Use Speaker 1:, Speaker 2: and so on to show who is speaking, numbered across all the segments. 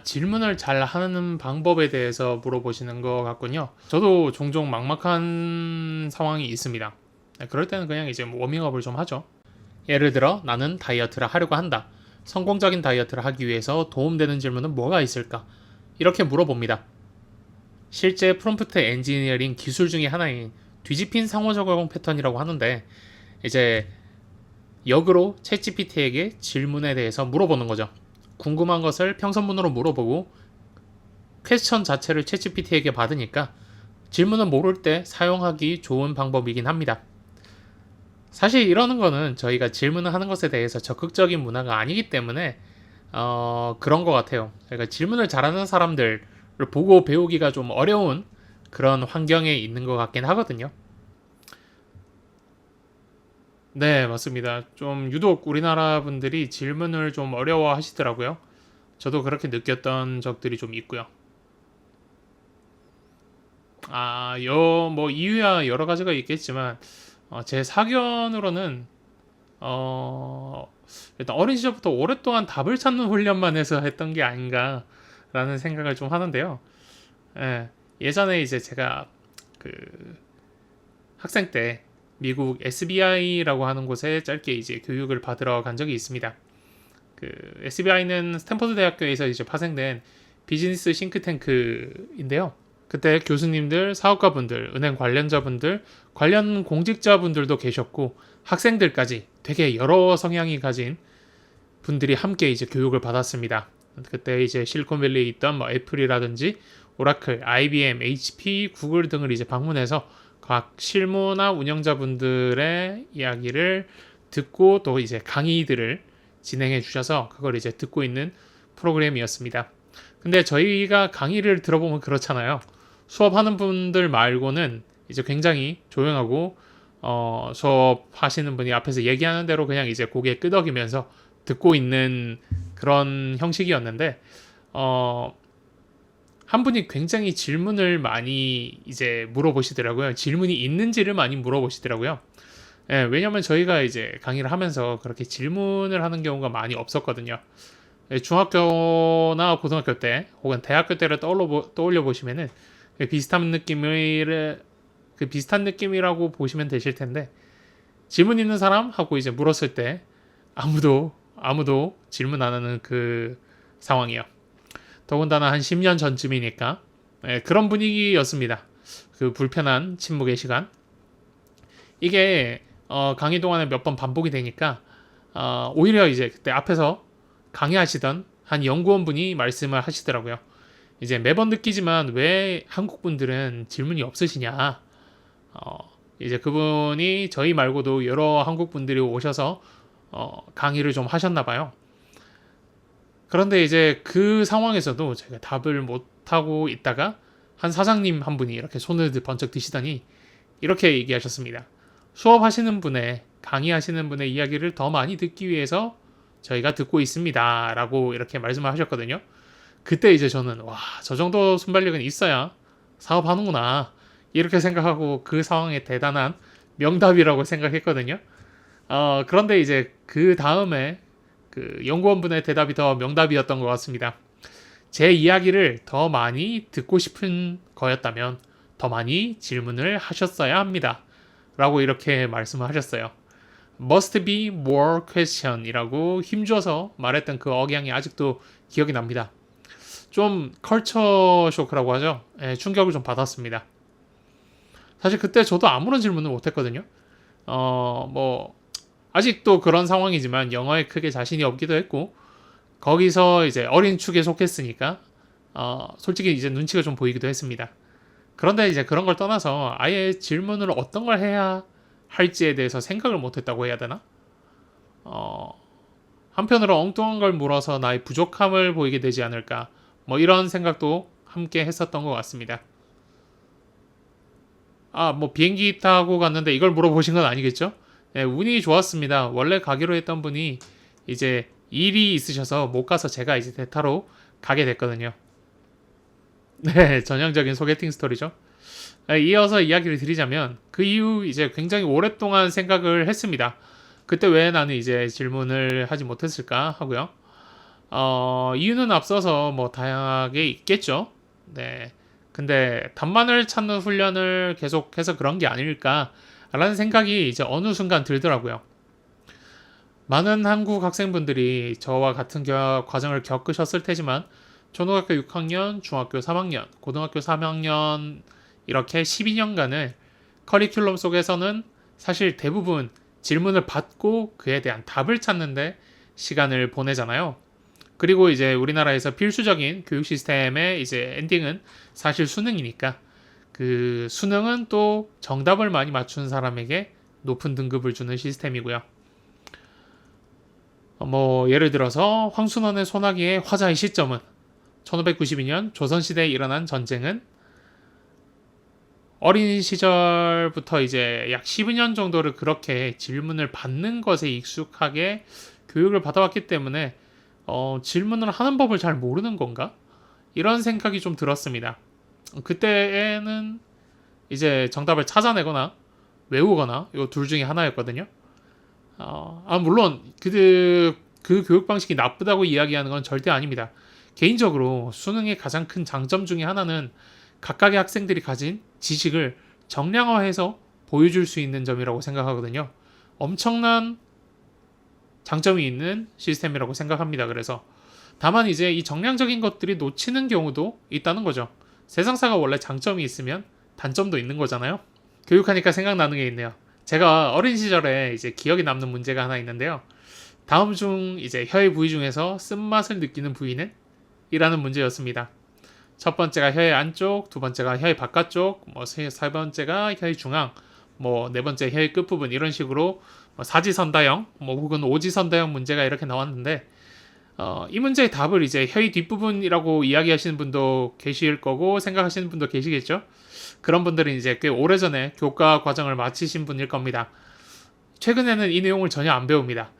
Speaker 1: 질문을 잘 하는 방법에 대해서 물어보시는 것 같군요. 저도 종종 막막한 상황이 있습니다. 네, 그럴 때는 그냥 이제 워밍업을 좀 하죠. 예를 들어, 나는 다이어트를 하려고 한다. 성공적인 다이어트를 하기 위해서 도움되는 질문은 뭐가 있을까? 이렇게 물어봅니다. 실제 프롬프트 엔지니어링 기술 중에 하나인 뒤집힌 상호 적용 패턴이라고 하는데, 이제 역으로 챗GPT에게 질문에 대해서 물어보는 거죠. 궁금한 것을 평선문으로 물어보고 퀘스천 자체를 챗GPT에게 받으니까 질문을 모를 때 사용하기 좋은 방법이긴 합니다. 사실 이러는 거는 저희가 질문을 하는 것에 대해서 적극적인 문화가 아니기 때문에 그런 것 같아요. 그러니까 질문을 잘하는 사람들을 보고 배우기가 좀 어려운 그런 환경에 있는 것 같긴 하거든요. 네, 맞습니다. 좀 유독 우리나라 분들이 질문을 좀 어려워 하시더라고요. 저도 그렇게 느꼈던 적들이 좀 있고요. 뭐 이유야 여러 가지가 있겠지만 제 사견으로는 어, 일단 어린 시절부터 오랫동안 답을 찾는 훈련만 해서 했던 게 아닌가라는 생각을 좀 하는데요. 예, 예전에 이제 제가 그 학생 때 미국 SBI라고 하는 곳에 짧게 이제 교육을 받으러 간 적이 있습니다. 그 SBI는 스탠퍼드 대학교에서 이제 파생된 비즈니스 싱크탱크인데요. 그때 교수님들, 사업가분들, 은행 관련자분들, 관련 공직자분들도 계셨고 학생들까지 되게 여러 성향이 가진 분들이 함께 이제 교육을 받았습니다. 그때 이제 실리콘밸리에 있던 뭐 애플이라든지 오라클, IBM, HP, 구글 등을 이제 방문해서 각 실무나 운영자분들의 이야기를 듣고 또 이제 강의들을 진행해 주셔서 그걸 이제 듣고 있는 프로그램이었습니다. 근데 저희가 강의를 들어보면 그렇잖아요. 수업하는 분들 말고는 이제 굉장히 조용하고 수업하시는 분이 앞에서 얘기하는 대로 그냥 이제 고개 끄덕이면서 듣고 있는 그런 형식이었는데 어, 한 분이 굉장히 질문을 많이 이제 물어보시더라고요. 질문이 있는지를 많이 물어보시더라고요. 예, 왜냐면 저희가 이제 강의를 하면서 그렇게 질문을 하는 경우가 많이 없었거든요. 예, 중학교나 고등학교 때 혹은 대학교 때를 떠올려 보시면은 비슷한 느낌을 비슷한 느낌이라고 보시면 되실 텐데 질문 있는 사람 하고 이제 물었을 때 아무도 질문 안 하는 그 상황이요. 더군다나 한 10년 전쯤이니까 그런 분위기였습니다. 그 불편한 침묵의 시간. 이게 강의 동안에 몇 번 반복이 되니까 오히려 이제 그때 앞에서 강의하시던 한 연구원 분이 말씀을 하시더라고요. 이제 매번 느끼지만 왜 한국 분들은 질문이 없으시냐. 이제 그분이 저희 말고도 여러 한국 분들이 오셔서 강의를 좀 하셨나 봐요. 그런데 이제 그 상황에서도 제가 답을 못하고 있다가 한 사장님 한 분이 이렇게 손을 번쩍 드시더니 이렇게 얘기하셨습니다. 수업하시는 분의, 강의하시는 분의 이야기를 더 많이 듣기 위해서 저희가 듣고 있습니다. 라고 이렇게 말씀을 하셨거든요. 그때 이제 저는, 와, 저 정도 순발력은 있어야 사업하는구나. 이렇게 생각하고 그 상황에 대단한 명답이라고 생각했거든요. 그런데 이제 그 다음에 그 연구원분의 대답이 더 명답이었던 것 같습니다. 제 이야기를 더 많이 듣고 싶은 거였다면 더 많이 질문을 하셨어야 합니다. 라고 이렇게 말씀을 하셨어요. Must be more question 이라고 힘줘서 말했던 그 억양이 아직도 기억이 납니다. 좀 컬처 쇼크라고 하죠. 예, 충격을 좀 받았습니다. 사실 그때 저도 아무런 질문을 못했거든요. 뭐 아직도 그런 상황이지만 영어에 크게 자신이 없기도 했고 거기서 이제 어린 축에 속했으니까 솔직히 이제 눈치가 좀 보이기도 했습니다. 그런데 이제 그런 걸 떠나서 아예 질문을 어떤 걸 해야 할지에 대해서 생각을 못했다고 해야 되나? 어, 한편으로 엉뚱한 걸 물어서 나의 부족함을 보이게 되지 않을까? 뭐 이런 생각도 함께 했었던 것 같습니다. 뭐 비행기 타고 갔는데 이걸 물어보신 건 아니겠죠? 예, 운이 좋았습니다. 원래 가기로 했던 분이 이제 일이 있으셔서 못 가서 제가 이제 대타로 가게 됐거든요. 네, 전형적인 소개팅 스토리죠. 이어서 이야기를 드리자면 그 이후 이제 굉장히 오랫동안 생각을 했습니다. 그때 왜 나는 이제 질문을 하지 못했을까 하고요. 이유는 앞서서 뭐 다양하게 있겠죠. 네. 근데 답만을 찾는 훈련을 계속해서 그런 게 아닐까라는 생각이 이제 어느 순간 들더라고요. 많은 한국 학생분들이 저와 같은 과정을 겪으셨을 테지만 초등학교 6학년, 중학교 3학년, 고등학교 3학년 이렇게 12년간을 커리큘럼 속에서는 사실 대부분 질문을 받고 그에 대한 답을 찾는데 시간을 보내잖아요. 그리고 이제 우리나라에서 필수적인 교육 시스템의 이제 엔딩은 사실 수능이니까 그 수능은 또 정답을 많이 맞춘 사람에게 높은 등급을 주는 시스템이고요. 뭐 예를 들어서 황순원의 소나기의 화자의 시점은 1592년 조선시대에 일어난 전쟁은 어린 시절부터 이제 약 12년 정도를 그렇게 질문을 받는 것에 익숙하게 교육을 받아왔기 때문에 질문을 하는 법을 잘 모르는 건가? 이런 생각이 좀 들었습니다. 그때에는 이제 정답을 찾아내거나 외우거나 이 둘 중에 하나였거든요. 물론 그 교육 방식이 나쁘다고 이야기하는 건 절대 아닙니다. 개인적으로 수능의 가장 큰 장점 중에 하나는 각각의 학생들이 가진 지식을 정량화해서 보여줄 수 있는 점이라고 생각하거든요. 엄청난 장점이 있는 시스템이라고 생각합니다. 그래서 다만 이제 이 정량적인 것들이 놓치는 경우도 있다는 거죠. 세상사가 원래 장점이 있으면 단점도 있는 거잖아요. 교육하니까 생각나는 게 있네요. 제가 어린 시절에 이제 기억에 남는 문제가 하나 있는데요. 다음 중 이제 혀의 부위 중에서 쓴맛을 느끼는 부위는? 이라는 문제였습니다. 첫 번째가 혀의 안쪽, 두 번째가 혀의 바깥쪽, 세 번째가 혀의 중앙, 네 번째 혀의 끝부분 이런 식으로 사지선다형, 혹은 오지선다형 문제가 이렇게 나왔는데 이 문제의 답을 이제 혀의 뒷부분이라고 이야기하시는 분도 계실 거고 생각하시는 분도 계시겠죠. 그런 분들은 이제 꽤 오래전에 교과 과정을 마치신 분일 겁니다. 최근에는 이 내용을 전혀 안 배웁니다.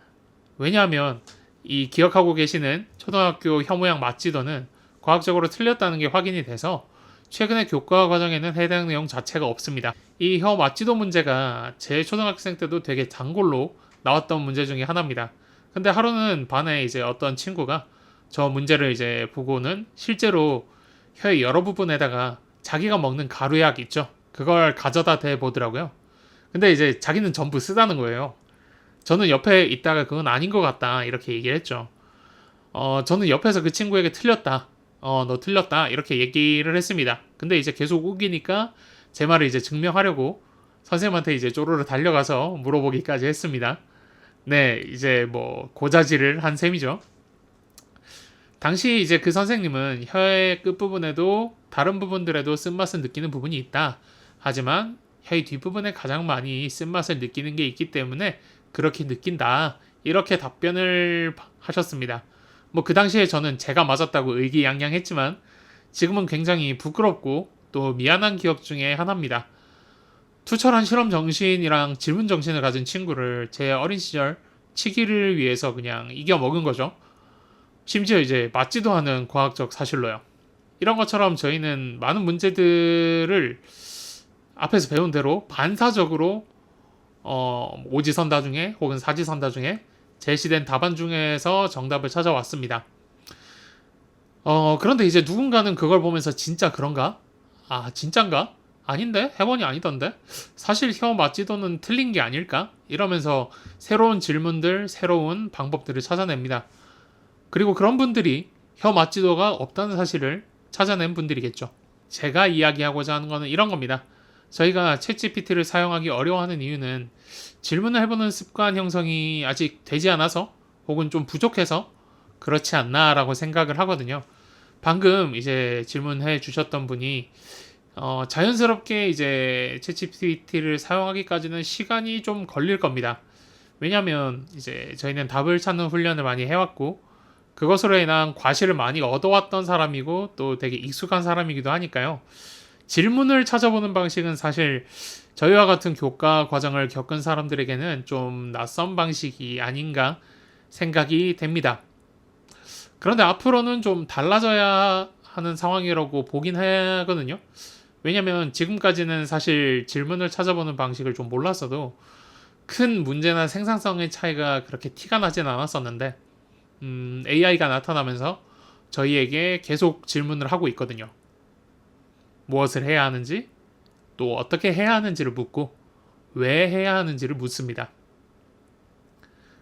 Speaker 1: 왜냐하면 이 기억하고 계시는 초등학교 혀 모양 맞지도는 과학적으로 틀렸다는 게 확인이 돼서 최근에 교과 과정에는 해당 내용 자체가 없습니다. 이 혀 맞지도 문제가 제 초등학생 때도 되게 단골로 나왔던 문제 중에 하나입니다. 근데 하루는 반에 이제 어떤 친구가 저 문제를 이제 보고는 실제로 혀의 여러 부분에다가 자기가 먹는 가루약 있죠? 그걸 가져다 대보더라고요. 근데 이제 자기는 전부 쓰다는 거예요. 저는 옆에 있다가 그건 아닌 것 같다 이렇게 얘기를 했죠. 저는 옆에서 그 친구에게 틀렸다. 너 틀렸다. 이렇게 얘기를 했습니다. 근데 이제 계속 우기니까 제 말을 이제 증명하려고 선생님한테 이제 쪼르르 달려가서 물어보기까지 했습니다. 네, 이제 고자질을 한 셈이죠. 당시 이제 그 선생님은 혀의 끝부분에도 다른 부분들에도 쓴맛을 느끼는 부분이 있다. 하지만 혀의 뒷부분에 가장 많이 쓴맛을 느끼는 게 있기 때문에 그렇게 느낀다. 이렇게 답변을 하셨습니다. 그 당시에 저는 제가 맞았다고 의기양양했지만 지금은 굉장히 부끄럽고 또 미안한 기억 중에 하나입니다. 투철한 실험 정신이랑 질문 정신을 가진 친구를 제 어린 시절 치기를 위해서 그냥 이겨 먹은 거죠. 심지어 이제 맞지도 않은 과학적 사실로요. 이런 것처럼 저희는 많은 문제들을 앞에서 배운 대로 반사적으로 오지선다 중에 혹은 사지선다 중에 제시된 답안 중에서 정답을 찾아왔습니다. 그런데 이제 누군가는 그걸 보면서 진짜 그런가? 진짠가? 아닌데? 해원이 아니던데? 사실 혀 맞지도는 틀린 게 아닐까? 이러면서 새로운 질문들, 새로운 방법들을 찾아냅니다. 그리고 그런 분들이 혀 맞지도가 없다는 사실을 찾아낸 분들이겠죠. 제가 이야기하고자 하는 거는 이런 겁니다. 저희가 챗GPT를 사용하기 어려워하는 이유는 질문을 해보는 습관 형성이 아직 되지 않아서 혹은 좀 부족해서 그렇지 않나라고 생각을 하거든요. 방금 이제 질문해 주셨던 분이 자연스럽게 이제 챗GPT를 사용하기까지는 시간이 좀 걸릴 겁니다. 왜냐하면 이제 저희는 답을 찾는 훈련을 많이 해왔고 그것으로 인한 과실을 많이 얻어왔던 사람이고 또 되게 익숙한 사람이기도 하니까요. 질문을 찾아보는 방식은 사실 저희와 같은 교과 과정을 겪은 사람들에게는 좀 낯선 방식이 아닌가 생각이 됩니다. 그런데 앞으로는 좀 달라져야 하는 상황이라고 보긴 하거든요. 왜냐면 지금까지는 사실 질문을 찾아보는 방식을 좀 몰랐어도 큰 문제나 생산성의 차이가 그렇게 티가 나진 않았었는데 AI가 나타나면서 저희에게 계속 질문을 하고 있거든요. 무엇을 해야 하는지, 또 어떻게 해야 하는지를 묻고 왜 해야 하는지를 묻습니다.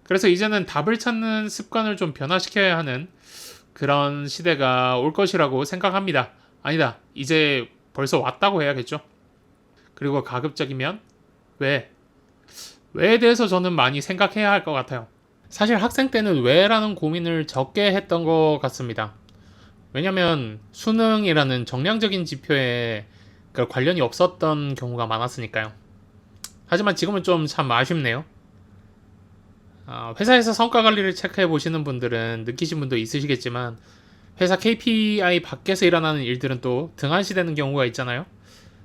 Speaker 1: 그래서 이제는 답을 찾는 습관을 좀 변화시켜야 하는 그런 시대가 올 것이라고 생각합니다. 아니다. 이제 벌써 왔다고 해야겠죠. 그리고 가급적이면 왜? 왜에 대해서 저는 많이 생각해야 할 것 같아요. 사실 학생 때는 왜라는 고민을 적게 했던 것 같습니다. 왜냐면 수능이라는 정량적인 지표에 관련이 없었던 경우가 많았으니까요. 하지만 지금은 좀 참 아쉽네요. 회사에서 성과 관리를 체크해 보시는 분들은 느끼신 분도 있으시겠지만 회사 KPI 밖에서 일어나는 일들은 또 등한시되는 경우가 있잖아요.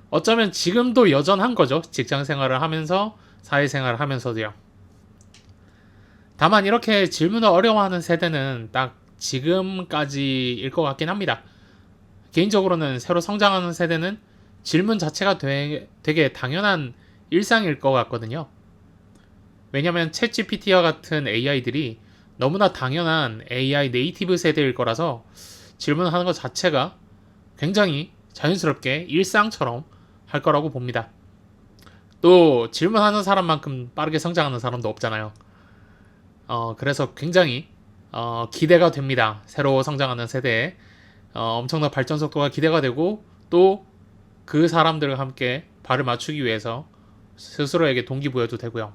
Speaker 1: 어쩌면 지금도 여전한 거죠. 직장 생활을 하면서 사회생활을 하면서도요. 다만 이렇게 질문을 어려워하는 세대는 딱 지금까지일 것 같긴 합니다. 개인적으로는 새로 성장하는 세대는 질문 자체가 되게 당연한 일상일 것 같거든요. 왜냐면 챗GPT와 같은 AI들이 너무나 당연한 AI 네이티브 세대일 거라서 질문하는 것 자체가 굉장히 자연스럽게 일상처럼 할 거라고 봅니다. 또 질문하는 사람만큼 빠르게 성장하는 사람도 없잖아요. 그래서 굉장히 기대가 됩니다. 새로 성장하는 세대에 엄청난 발전 속도가 기대가 되고 또 그 사람들과 함께 발을 맞추기 위해서 스스로에게 동기부여도 되고요.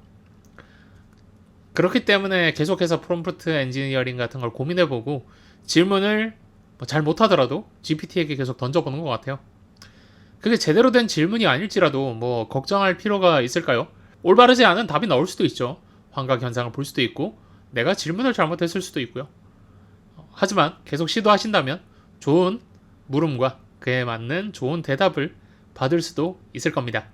Speaker 1: 그렇기 때문에 계속해서 프롬프트 엔지니어링 같은 걸 고민해보고 질문을 잘 못하더라도 GPT에게 계속 던져보는 것 같아요. 그게 제대로 된 질문이 아닐지라도 걱정할 필요가 있을까요? 올바르지 않은 답이 나올 수도 있죠. 환각 현상을 볼 수도 있고 내가 질문을 잘못했을 수도 있고요. 하지만 계속 시도하신다면 좋은 물음과 그에 맞는 좋은 대답을 받을 수도 있을 겁니다.